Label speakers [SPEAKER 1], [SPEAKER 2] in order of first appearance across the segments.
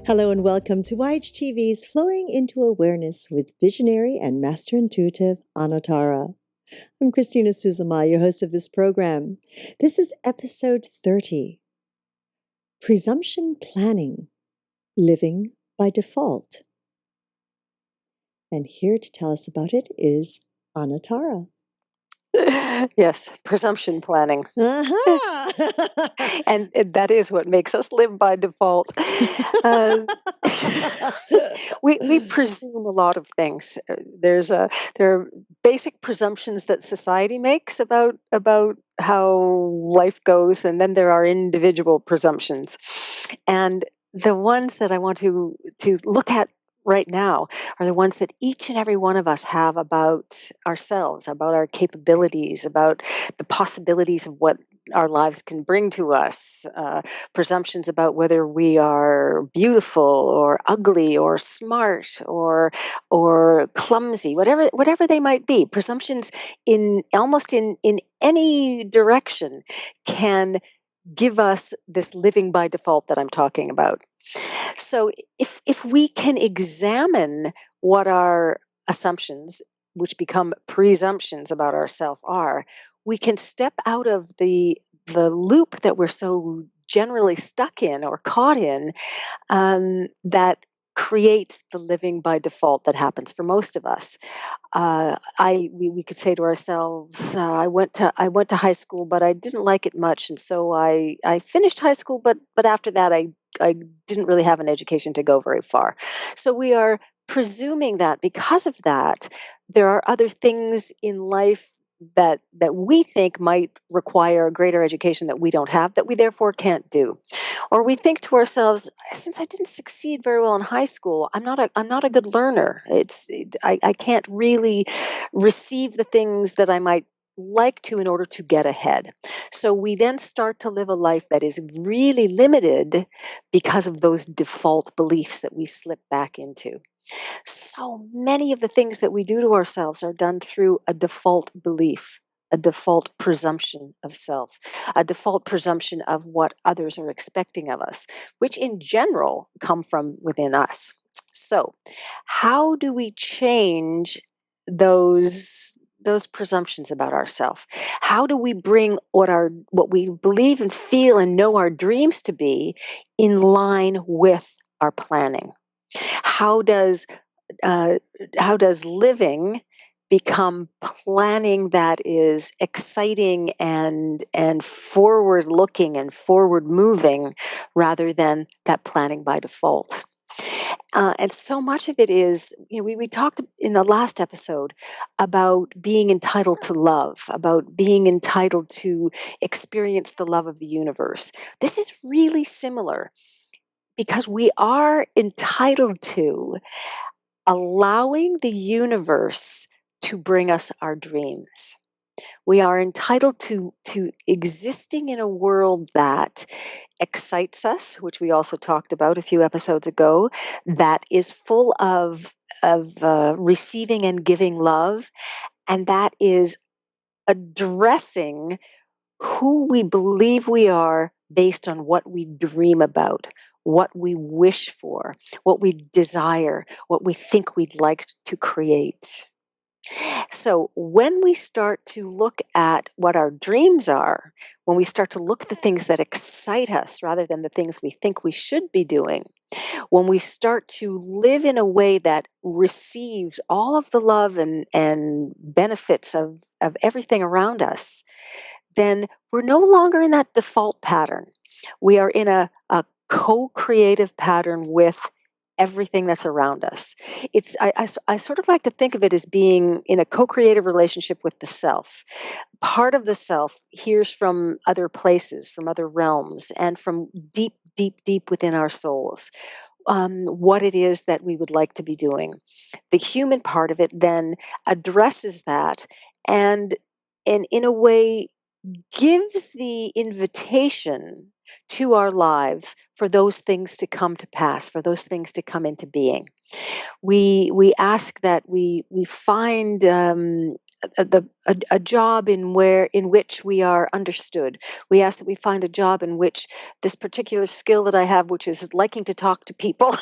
[SPEAKER 1] Hello and welcome to YHTV's Flowing into Awareness with visionary and master intuitive Anatara. I'm Christina Suzuma, your host of this program. This is episode 30, Presumption Planning, Living by Default. And here to tell us about it is Anatara.
[SPEAKER 2] Yes, presumption planning.
[SPEAKER 1] Aha!
[SPEAKER 2] And that is what makes us live by default. We presume a lot of things. There are basic presumptions that society makes about how life goes, and then there are individual presumptions. And the ones that I want to look at right now are the ones that each and every one of us have about ourselves, about our capabilities, about the possibilities of what our lives can bring to us, presumptions about whether we are beautiful or ugly or smart or clumsy, whatever they might be. Presumptions in almost in any direction can give us this living by default that I'm talking about. So if we can examine what our assumptions, which become presumptions about ourselves, are, we can step out of the loop that we're so generally stuck in or caught in, that creates the living by default that happens for most of us. We could say to ourselves, I went to high school, but I didn't like it much, and so I finished high school, but after that I didn't really have an education to go very far. So we are presuming that because of that, there are other things in life that we think might require a greater education that we don't have, that we therefore can't do. Or we think to ourselves, since I didn't succeed very well in high school, I'm not a good learner. I can't really receive the things that I might like to in order to get ahead. So we then start to live a life that is really limited because of those default beliefs that we slip back into. So many of the things that we do to ourselves are done through a default belief, a default presumption of self, a default presumption of what others are expecting of us, which in general come from within us. So, how do we change those presumptions about ourselves? How do we bring what we believe and feel and know our dreams to be in line with our planning? How does uh, how does living become planning that is exciting and forward looking and forward moving rather than that planning by default? And so much of it is, we talked in the last episode about being entitled to love, about being entitled to experience the love of the universe. This is really similar because we are entitled to allowing the universe to bring us our dreams. We are entitled to existing in a world that excites us, which we also talked about a few episodes ago, that is full of receiving and giving love, and that is addressing who we believe we are based on what we dream about, what we wish for, what we desire, what we think we'd like to create. So, when we start to look at what our dreams are, when we start to look at the things that excite us rather than the things we think we should be doing, when we start to live in a way that receives all of the love and benefits of everything around us, then we're no longer in that default pattern. We are in a co creative pattern with everything that's around us. I sort of like to think of it as being in a co creative relationship with the self. Part of the self hears from other places, from other realms, and from deep, deep, deep within our souls. What it is that we would like to be doing. The human part of it then addresses that and in a way gives the invitation to our lives for those things to come to pass, for those things to come into being. We ask that we find a job in which we are understood. We ask that we find a job in which this particular skill that I have, which is liking to talk to people,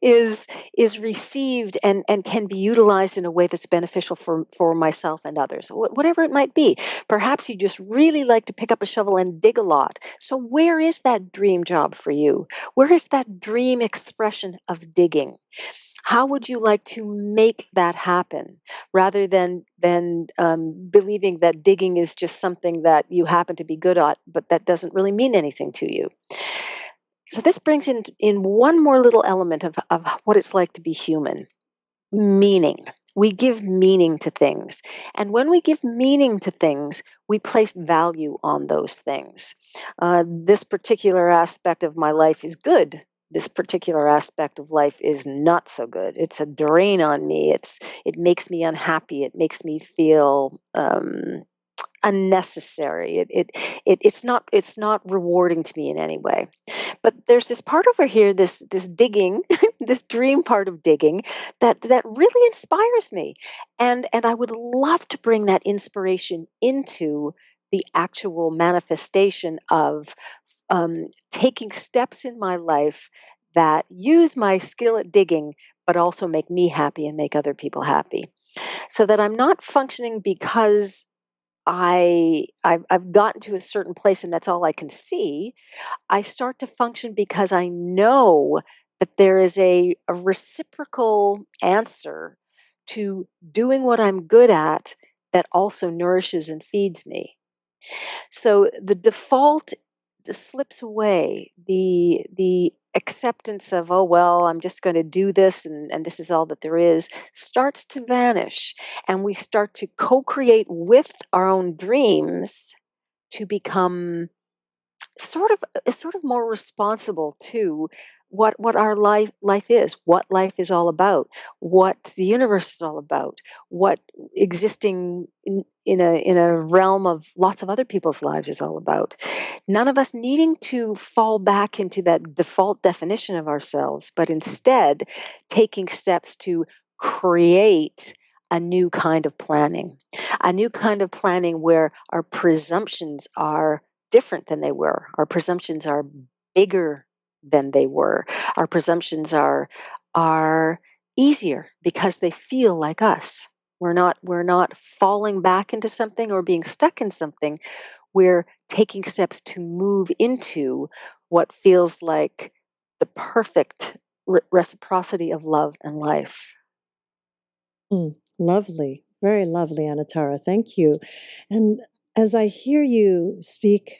[SPEAKER 2] is is received and can be utilized in a way that's beneficial for myself and others. Whatever it might be. Perhaps you just really like to pick up a shovel and dig a lot. So where is that dream job for you? Where is that dream expression of digging? How would you like to make that happen, rather than believing that digging is just something that you happen to be good at, but that doesn't really mean anything to you? So this brings in one more little element of what it's like to be human: meaning. We give meaning to things. And when we give meaning to things, we place value on those things. This particular aspect of my life is good. This particular aspect of life is not so good. It's a drain on me. It makes me unhappy. It makes me feel unnecessary. It's not rewarding to me in any way. But there's this part over here, this digging, this dream part of digging that really inspires me, and I would love to bring that inspiration into the actual manifestation of taking steps in my life that use my skill at digging, but also make me happy and make other people happy, so that I'm not functioning because I've gotten to a certain place and that's all I can see. I start to function because I know that there is a reciprocal answer to doing what I'm good at that also nourishes and feeds me. So the default slips away. The acceptance of, oh well, I'm just going to do this and this is all that there is, starts to vanish. And we start to co-create with our own dreams to become sort of more responsible to what our life is, what life is all about, what the universe is all about, what existing in a realm of lots of other people's lives is all about. None of us needing to fall back into that default definition of ourselves, but instead taking steps to create a new kind of planning, a new kind of planning where our presumptions are different than they were. Our presumptions are bigger than they were. Our presumptions are easier because they feel like us. We're not falling back into something or being stuck in something. We're taking steps to move into what feels like the perfect reciprocity of love and life.
[SPEAKER 1] Lovely, very lovely, Anatara. Thank you. And as I hear you speak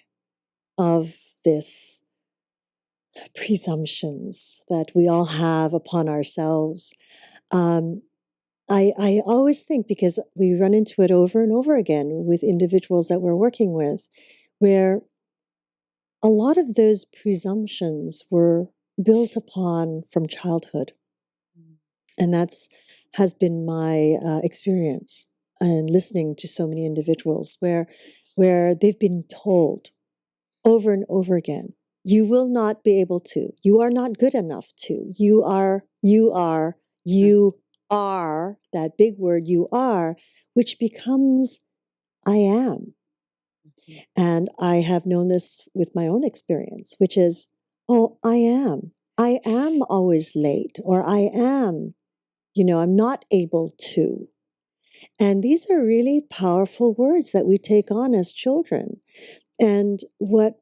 [SPEAKER 1] of this presumptions that we all have upon ourselves, um, I always think, because we run into it over and over again with individuals that we're working with, where a lot of those presumptions were built upon from childhood. And that's has been my experience and listening to so many individuals where they've been told over and over again, you will not be able to, you are not good enough to, you are, that big word you are, which becomes I am. And I have known this with my own experience, which is, oh, I am always late, or I am, I'm not able to. And these are really powerful words that we take on as children. And what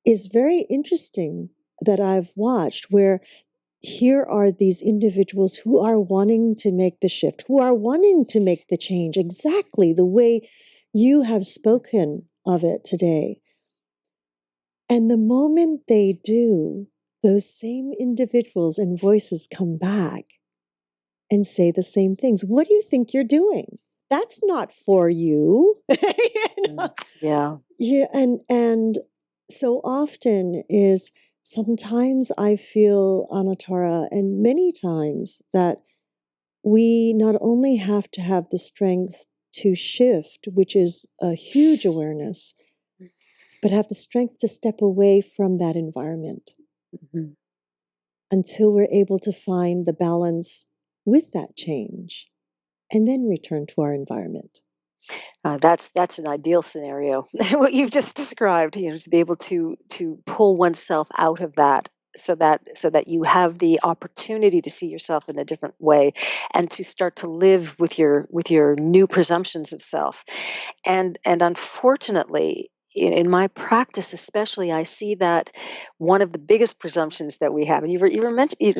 [SPEAKER 1] is very interesting that I've watched, where here are these individuals who are wanting to make the shift, who are wanting to make the change exactly the way you have spoken of it today. And the moment they do, those same individuals and voices come back and say the same things. What do you think you're doing? That's not for you. You know?
[SPEAKER 2] Yeah.
[SPEAKER 1] Yeah, and so often is, sometimes I feel, Anatara, and many times, that we not only have to have the strength to shift, which is a huge awareness, but have the strength to step away from that environment
[SPEAKER 2] Mhm.
[SPEAKER 1] until we're able to find the balance with that change. and then return to our environment.
[SPEAKER 2] That's an ideal scenario. What you've just described, to be able to pull oneself out of that, so that you have the opportunity to see yourself in a different way, and to start to live with your new presumptions of self. And unfortunately, in my practice especially, I see that one of the biggest presumptions that we have, and you were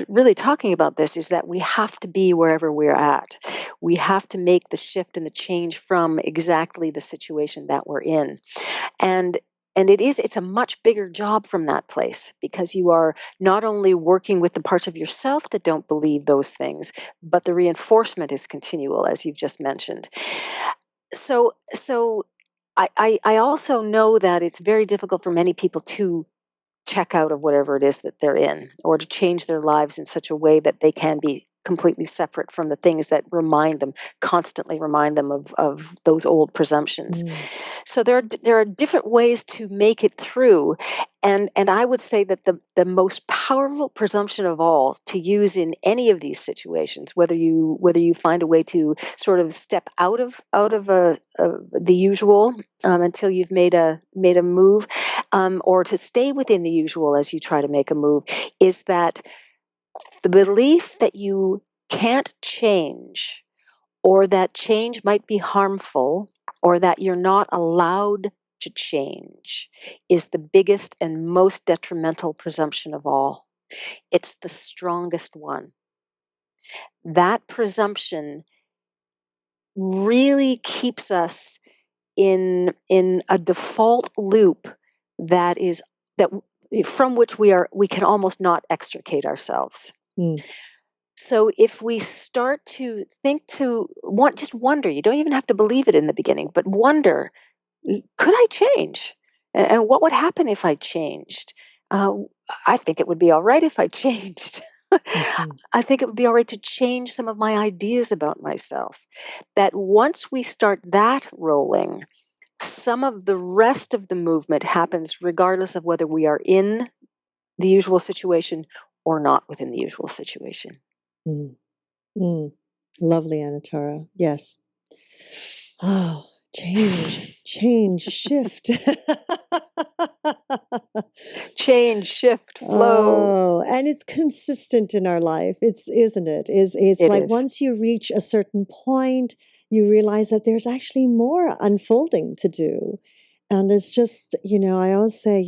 [SPEAKER 2] really talking about this, is that we have to be wherever we're at. We have to make the shift and the change from exactly the situation that we're in. And it's a much bigger job from that place, because you are not only working with the parts of yourself that don't believe those things, but the reinforcement is continual, as you've just mentioned. So I also know that it's very difficult for many people to check out of whatever it is that they're in, or to change their lives in such a way that they can be completely separate from the things that constantly remind them of those old presumptions.
[SPEAKER 1] Mm.
[SPEAKER 2] So there are different ways to make it through, and I would say that the most powerful presumption of all to use in any of these situations, whether you find a way to sort of step out of the usual, until you've made a move, or to stay within the usual as you try to make a move, is that the belief that you can't change, or that change might be harmful, or that you're not allowed to change, is the biggest and most detrimental presumption of all. It's the strongest one. That presumption really keeps us in a default loop that is that from which we can almost not extricate ourselves.
[SPEAKER 1] Mm.
[SPEAKER 2] So if we start to think, to want, just wonder, you don't even have to believe it in the beginning, but wonder, could I change? And what would happen if I changed? Uh, I think it would be all right if I changed.
[SPEAKER 1] Mhm.
[SPEAKER 2] I think it would be all right to change some of my ideas about myself. That once we start that rolling, some of the rest of the movement happens regardless of whether we are in the usual situation or not within the usual situation.
[SPEAKER 1] Mm. Mm. Lovely, Anatara. Yes. Oh, change, shift.
[SPEAKER 2] Change, shift, flow.
[SPEAKER 1] Oh, and it's consistent in our life. Isn't it? It's
[SPEAKER 2] It
[SPEAKER 1] like
[SPEAKER 2] is.
[SPEAKER 1] once you reach a certain point, you realize that there's actually more unfolding to do. And it's just, I always say,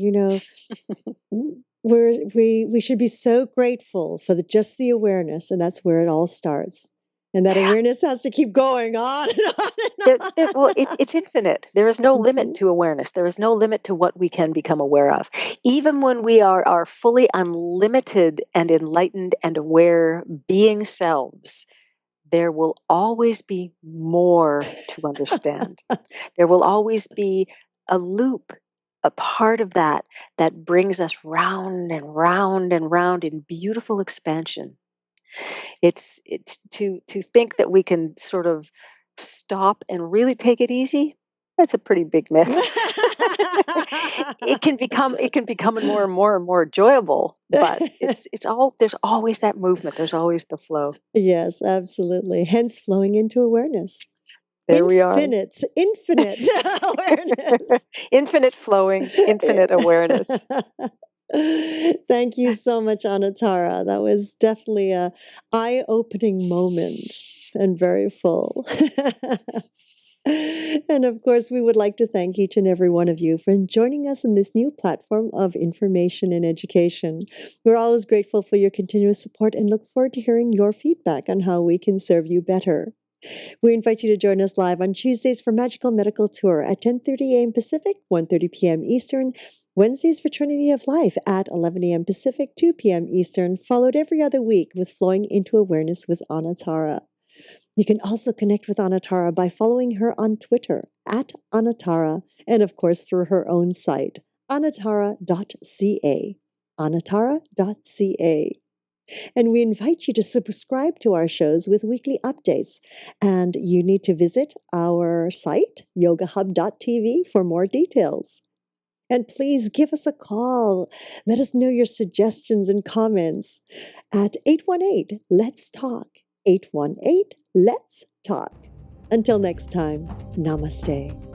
[SPEAKER 1] we should be so grateful for just the awareness, and that's where it all starts. And that awareness has to keep going on and on
[SPEAKER 2] Well, it's infinite. There is no
[SPEAKER 1] and
[SPEAKER 2] limit
[SPEAKER 1] on.
[SPEAKER 2] to awareness. There is no limit to what we can become aware of. Even when we are fully unlimited and enlightened and aware being selves, there will always be more to understand. There will always be a loop, a part of that brings us round and round and round in beautiful expansion. It's to think that we can sort of stop and really take it easy. That's a pretty big myth. It can become more and more and more enjoyable, but it's all there's always that movement. There's always the flow.
[SPEAKER 1] Yes, absolutely. Hence flowing into awareness.
[SPEAKER 2] There we are.
[SPEAKER 1] Infinite awareness.
[SPEAKER 2] Infinite flowing, infinite awareness.
[SPEAKER 1] Thank you so much, Anatara. That was definitely a eye-opening moment and very full. And of course, we would like to thank each and every one of you for joining us in this new platform of information and education. We're always grateful for your continuous support and look forward to hearing your feedback on how we can serve you better. We invite you to join us live on Tuesdays for Magical Medical Tour at 10:30 a.m. Pacific, 1:30 p.m. Eastern, Wednesdays for Trinity of Life at 11 a.m. Pacific, 2 p.m. Eastern, followed every other week with Flowing into Awareness with Anatara. You can also connect with Anatara by following her on Twitter at Anatara, and of course through her own site, anatara.ca. Anatara.ca. And we invite you to subscribe to our shows with weekly updates. And you need to visit our site, yogahub.tv, for more details. And please give us a call. Let us know your suggestions and comments at 818 Let's Talk. 818 Let's Talk. Until next time, namaste.